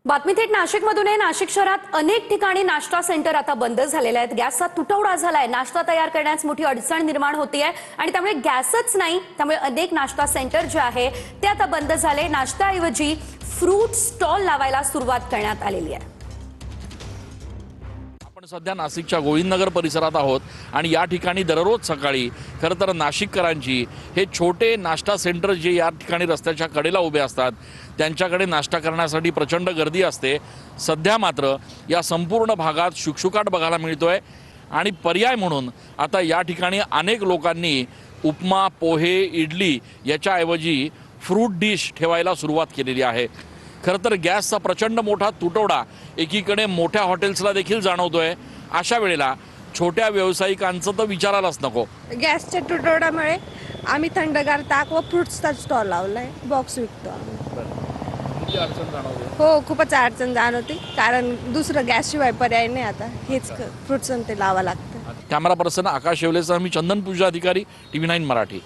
बातमी थेट नाशिकमधून आहे। नाशिक शहरात अनेक ठिकाणी नाश्ता सेंटर आता बंद झालेले आहेत। गॅसचा तुटवडा झालाय। नाश्ता तयार करण्यास मोठी अडचण निर्माण होते आहे आणि त्यामुळे गॅसच नाही, त्यामुळे अनेक नाश्ता सेंटर जे आहे ते आता बंद झाले। नाश्त्याऐवजी फ्रूट स्टॉल लावायला सुरुवात करण्यात आलेली आहे। आपण सध्या नाशिकच्या गोविंदनगर परिसरात आहोत आणि या ठिकाणी दररोज सकाळी खरं तर नाशिककरांची हे छोटे नाश्ता सेंटर जे या ठिकाणी रस्त्याच्या कडेला उभे असतात त्यांच्याकडे नाश्ता करण्यासाठी प्रचंड गर्दी असते। सध्या मात्र या संपूर्ण भागात शुकशुकाट बघायला मिळतोय आणि पर्याय म्हणून आता या ठिकाणी अनेक लोकांनी उपमा, पोहे, इडली याच्याऐवजी फ्रूट डिश ठेवायला सुरुवात केलेली आहे। खरं तर गॅसचा प्रचंड मोठा तुटवडा एकीकडे मोठ्या हॉटेल्सला देखील जाणवतोय। अशा वेळेला छोट्या व्यावसायिकांचं तर विचारायलाच नको। गॅसच्या तुटवड्यामुळे आम्ही थंडगार ताक व फ्रूट्सचा स्टॉल लावलाय, बॉक्स विकतो आम्ही। हो, खूपच अडचण जाणवते, कारण दुसरं गॅसशिवाय पर्याय नाही। आता हेच फ्रूट्स ते लावा लागतं। कॅमेरा पर्सन आकाश येवलेसह मी चंदन पूजा अधिकारी, TV9 मराठी।